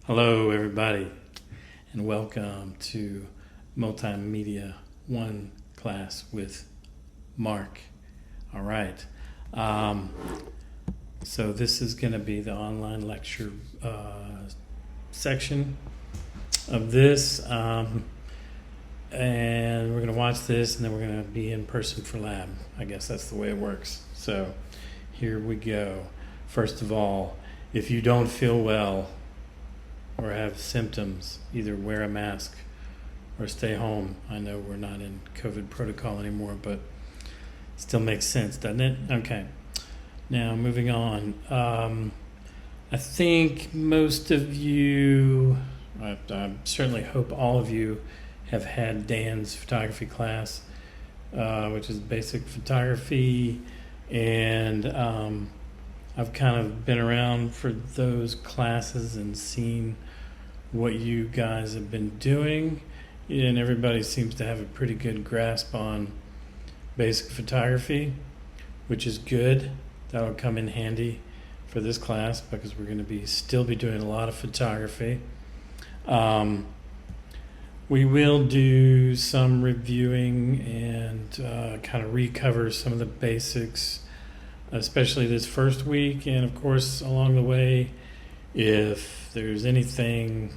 Hello, everybody, and welcome to Multimedia 1 class with Mark. All right. So this is going to be the online lecture section of this. And we're going to watch this, and then we're going to be in person for lab. I guess that's the way it works. So here we go. First of all, if you don't feel well or have symptoms, either wear a mask or stay home. I know we're not in COVID protocol anymore, but still makes sense, doesn't it? Okay. Now, moving on. I think most of you, I certainly hope all of you, have had Dan's photography class, which is basic photography, and I've kind of been around for those classes and seen what you guys have been doing, and everybody seems to have a pretty good grasp on basic photography, which is good. That'll come in handy for this class because we're going to still be doing a lot of photography. We will do some reviewing and kind of recover some of the basics, especially this first week, and of course along the way, if there's anything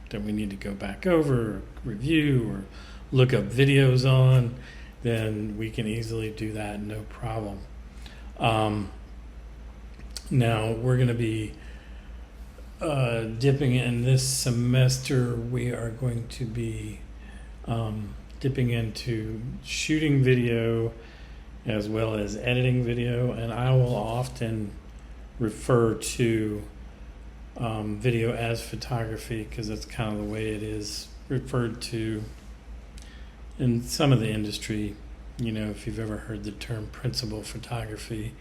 that we need to go back over or review or look up videos on, then we can easily do that, no problem. Now we're going to be dipping in this semester. We are going to be dipping into shooting video as well as editing video, and I will often refer to video as photography because that's kind of the way it is referred to in some of the industry. If you've ever heard the term principal photography,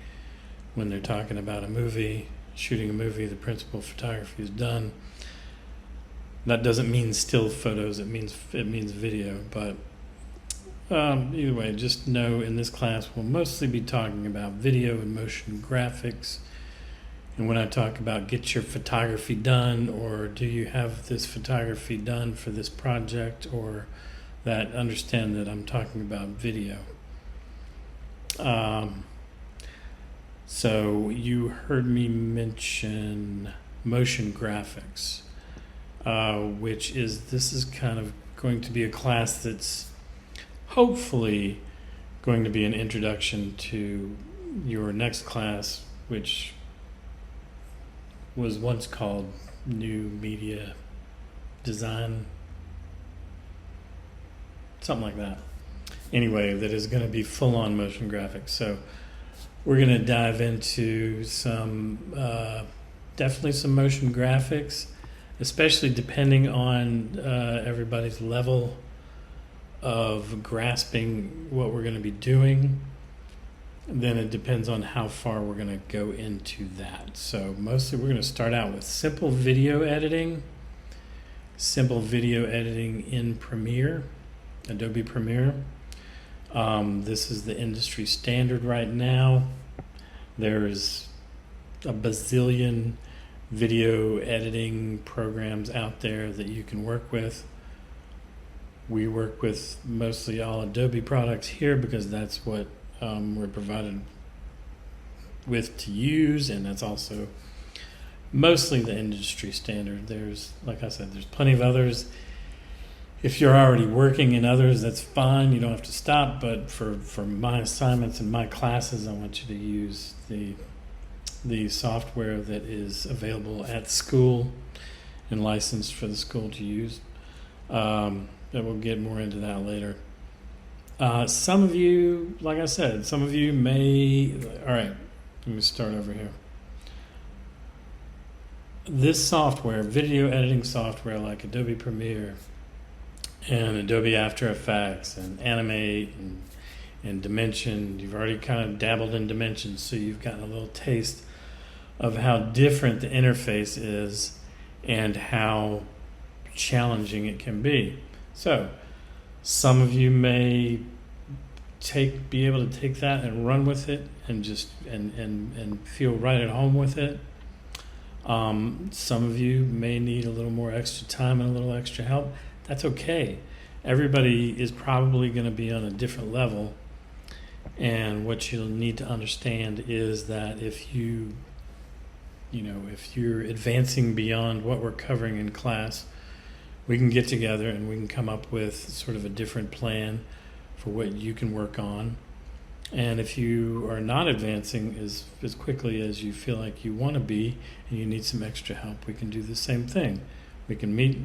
when they're talking about a movie, shooting a movie, the principal photography is done. That doesn't mean still photos, it means video, but either way, just know in this class we'll mostly be talking about video and motion graphics. And when I talk about get your photography done, or do you have this photography done for this project, or that, understand that I'm talking about video. So you heard me mention motion graphics, this is kind of going to be a class that's hopefully going to be an introduction to your next class, which was once called New Media Design, something like that. Anyway, that is going to be full-on motion graphics. So we're going to dive into definitely some motion graphics, especially depending on everybody's level of grasping what we're going to be doing. Then it depends on how far we're going to go into that. So mostly we're going to start out with simple video editing in Premiere, Adobe Premiere. This is the industry standard right now. There's a bazillion video editing programs out there that you can work with. We work with mostly all Adobe products here because that's what we're provided with to use, and that's also mostly the industry standard. There's, like I said, there's plenty of others. If you're already working in others, that's fine. You don't have to stop, but for my assignments and my classes, I want you to use the software that is available at school and licensed for the school to use. But we'll get more into that later. Some of you, like I said, some of you may... All right, let me start over here. This software, video editing software like Adobe Premiere and Adobe After Effects and Animate and Dimension, you've already kind of dabbled in Dimension, so you've gotten a little taste of how different the interface is and how challenging it can be. So some of you may be able to take that and run with it and just and feel right at home with it. Some of you may need a little more extra time and a little extra help. That's okay. Everybody is probably going to be on a different level. And what you'll need to understand is that if you're advancing beyond what we're covering in class, we can get together and we can come up with sort of a different plan for what you can work on. And if you are not advancing as quickly as you feel like you want to be and you need some extra help, we can do the same thing. We can meet,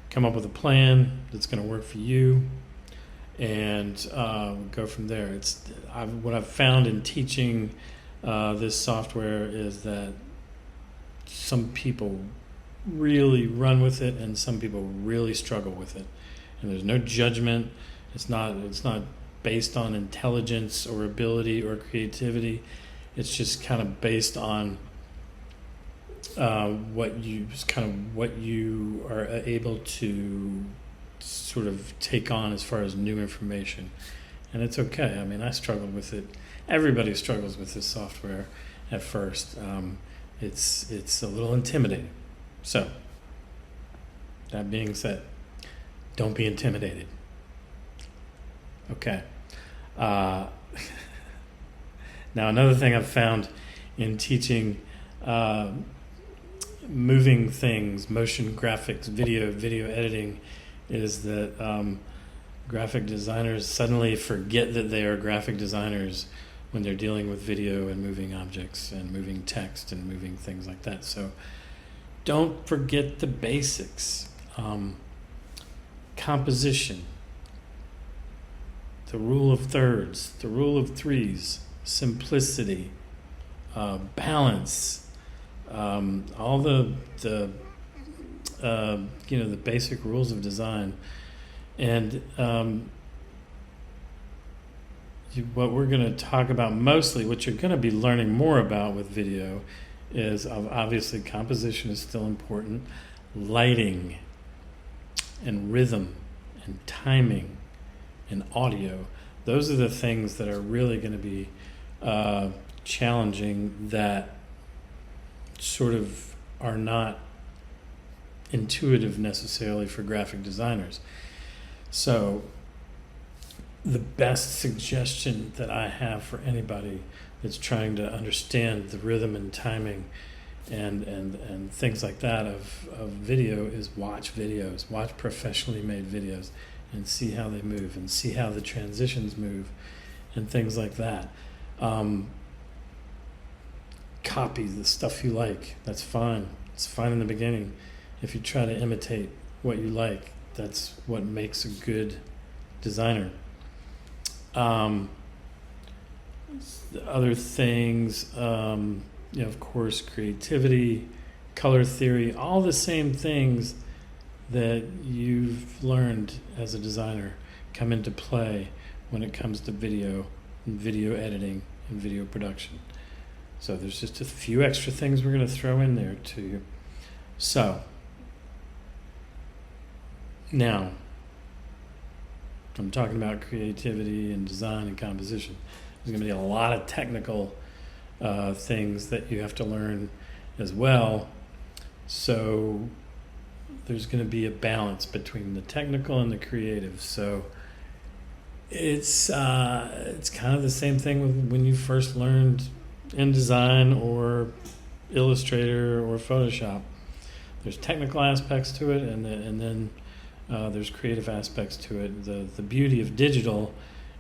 come up with a plan that's going to work for you, and go from there. What I've found in teaching this software is that some people really run with it and some people really struggle with it. And there's no judgment. It's not based on intelligence or ability or creativity. It's just kind of based on what you are able to sort of take on as far as new information. And it's okay. I mean, I struggled with it. Everybody struggles with this software at first. It's a little intimidating. So, that being said, don't be intimidated. Okay. Now, another thing I've found in teaching moving things, motion graphics, video editing, is that graphic designers suddenly forget that they are graphic designers when they're dealing with video and moving objects and moving text and moving things like that. So don't forget the basics. Composition, the rule of thirds, the rule of threes, simplicity, balance, all the basic rules of design. And what we're going to talk about mostly, what you're going to be learning more about with video, is obviously composition is still important, lighting and rhythm and timing and audio. Those are the things that are really going to be challenging, that sort of are not intuitive necessarily for graphic designers. So the best suggestion that I have for anybody that's trying to understand the rhythm and timing and things like that of video is watch videos, watch professionally made videos, and see how they move and see how the transitions move and things like that. Copy the stuff you like. That's fine. It's fine in the beginning. If you try to imitate what you like, that's what makes a good designer. Other things, of course, creativity, color theory, all the same things that you've learned as a designer come into play when it comes to video and video editing and video production. So there's just a few extra things we're going to throw in there to you. So now I'm talking about creativity and design and composition. There's going to be a lot of technical things that you have to learn as well. So there's going to be a balance between the technical and the creative. So it's kind of the same thing with when you first learned InDesign or Illustrator or Photoshop. There's technical aspects to it, and then there's creative aspects to it. The beauty of digital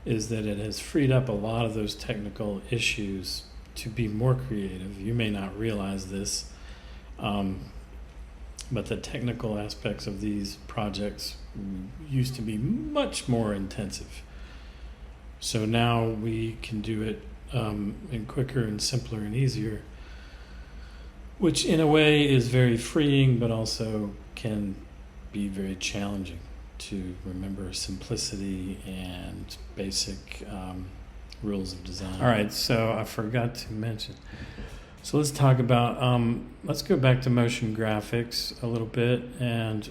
is that it has freed up a lot of those technical issues to be more creative. You may not realize this, but the technical aspects of these projects used to be much more intensive. So now we can do it and quicker and simpler and easier, which in a way is very freeing, but also can be very challenging to remember simplicity and basic rules of design. All right, so I forgot to mention. So let's talk about, let's go back to motion graphics a little bit, and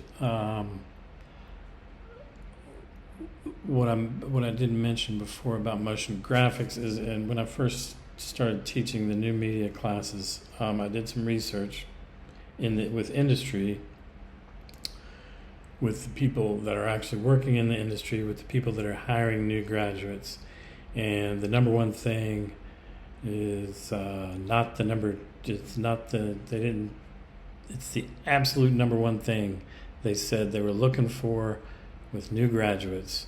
what I didn't mention before about motion graphics is, and when I first started teaching the new media classes, I did some research, with industry, with the people that are actually working in the industry, with the people that are hiring new graduates. And the number one thing is not the number, it's not the, they didn't, it's the absolute number one thing they said they were looking for with new graduates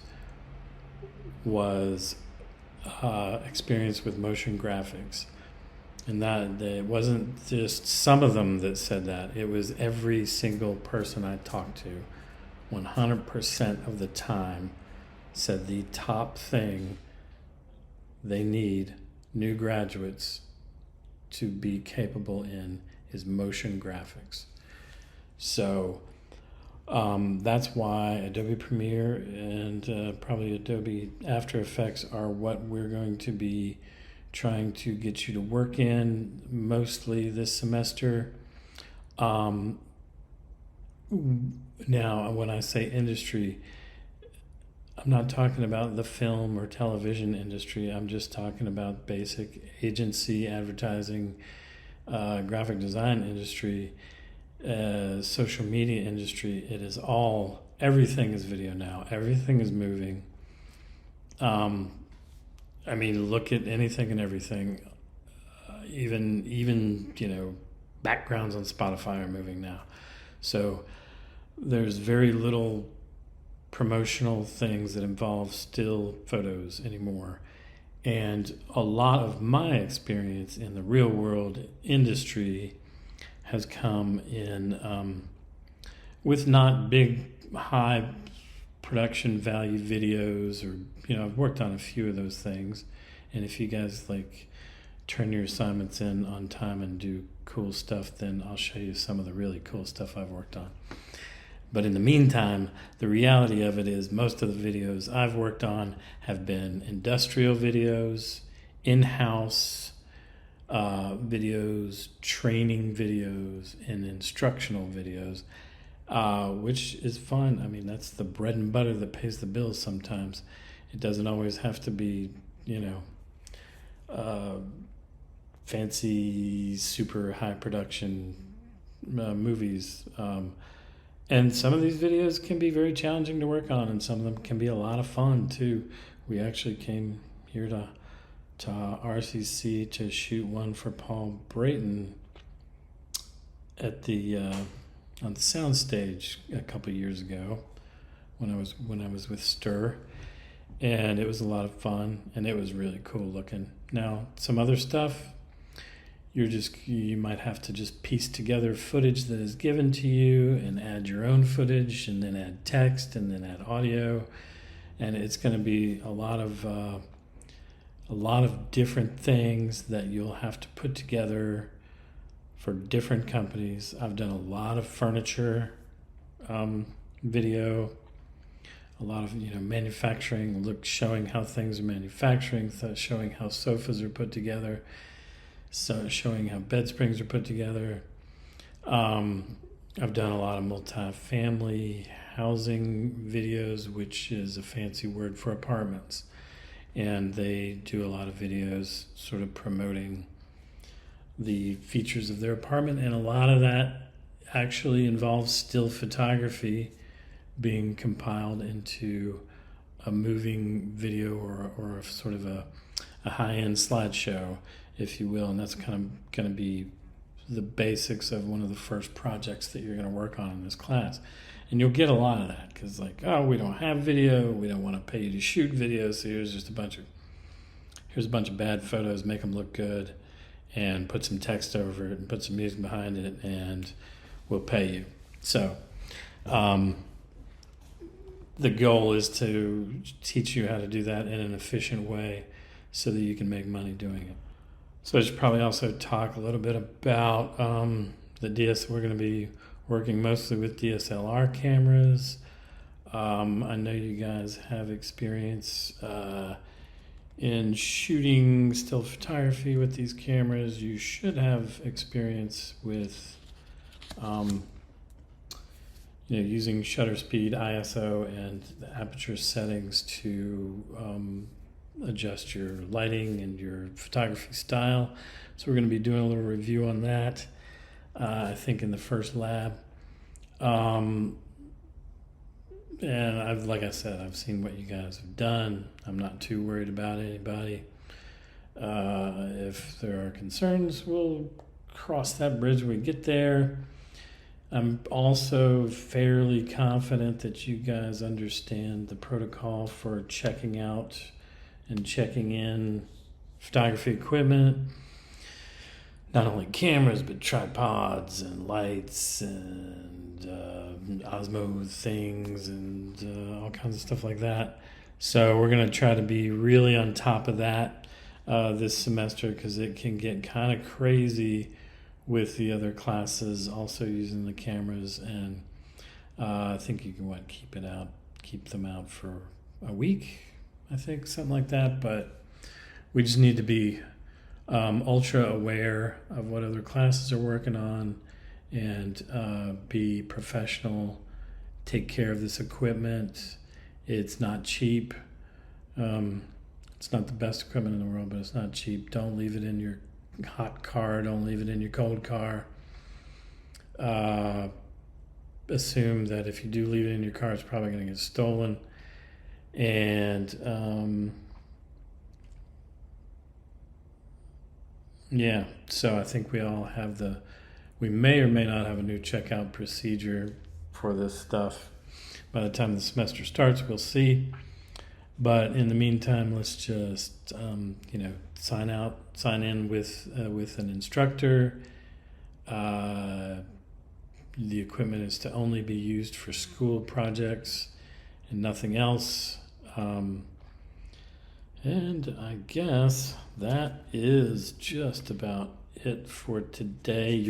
was experience with motion graphics. And that it wasn't just some of them that said that, it was every single person I talked to. 100% of the time said the top thing they need new graduates to be capable in is motion graphics. So that's why Adobe Premiere and probably Adobe After Effects are what we're going to be trying to get you to work in mostly this semester. Now, when I say industry, I'm not talking about the film or television industry. I'm just talking about basic agency, advertising, graphic design industry, social media industry. It is all, everything is video now. Everything is moving. I mean, look at anything and everything. Even you know, backgrounds on Spotify are moving now. So there's very little promotional things that involve still photos anymore. And a lot of my experience in the real world industry has come in with not big, high production value videos, or, you know, I've worked on a few of those things. And if you guys like turn your assignments in on time and do cool stuff, then I'll show you some of the really cool stuff I've worked on. But in the meantime, the reality of it is most of the videos I've worked on have been industrial videos, in-house videos, training videos, and instructional videos, which is fun. I mean, that's the bread and butter that pays the bills sometimes. It doesn't always have to be, you know, fancy, super high production movies. And some of these videos can be very challenging to work on, and some of them can be a lot of fun too. We actually came here to RCC to shoot one for Paul Brayton at the on the soundstage a couple years ago when I was with Stir, and it was a lot of fun and it was really cool looking. Now, some other stuff, you might have to just piece together footage that is given to you and add your own footage and then add text and then add audio, and it's going to be a lot of different things that you'll have to put together for different companies. I've done a lot of furniture video, a lot of manufacturing, showing how things are manufacturing, showing how sofas are put together, so showing how bed springs are put together. I've done a lot of multi-family housing videos, which is a fancy word for apartments. And they do a lot of videos sort of promoting the features of their apartment. And a lot of that actually involves still photography being compiled into a moving video or a sort of a high-end slideshow, if you will. And that's kind of going to be the basics of one of the first projects that you're going to work on in this class. And you'll get a lot of that because, we don't have video, we don't want to pay you to shoot videos, so here's a bunch of bad photos, make them look good, and put some text over it and put some music behind it, and we'll pay you. So the goal is to teach you how to do that in an efficient way so that you can make money doing it. So I should probably also talk a little bit about the DS. We're going to be working mostly with DSLR cameras. I know you guys have experience in shooting still photography with these cameras. You should have experience with using shutter speed, ISO, and the aperture settings to adjust your lighting and your photography style. So we're going to be doing a little review on that. I think in the first lab. And like I said, I've seen what you guys have done. I'm not too worried about anybody. If there are concerns, we'll cross that bridge when we get there. I'm also fairly confident that you guys understand the protocol for checking out and checking in photography equipment. Not only cameras, but tripods and lights and Osmo things and all kinds of stuff like that. So we're going to try to be really on top of that this semester, because it can get kind of crazy with the other classes also using the cameras. And I think you can keep them out for a week, I think, something like that. But we just need to be ultra aware of what other classes are working on, and be professional, take care of this equipment. It's not cheap. It's not the best equipment in the world, but it's not cheap. Don't leave it in your hot car. Don't leave it in your cold car. Assume that if you do leave it in your car, it's probably going to get stolen. And yeah, so I think we may or may not have a new checkout procedure for this stuff. By the time the semester starts, we'll see. But in the meantime, let's just sign in with an instructor. The equipment is to only be used for school projects and nothing else. And I guess that is just about it for today.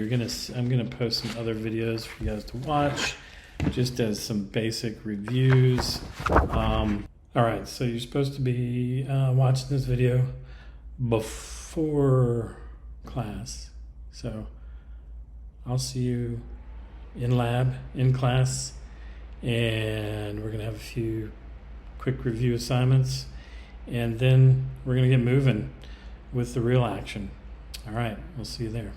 I'm gonna post some other videos for you guys to watch, just as some basic reviews. All right, so you're supposed to be watching this video before class. So I'll see you in class, and we're gonna have a few quick review assignments, and then we're gonna get moving with the real action. All right, we'll see you there.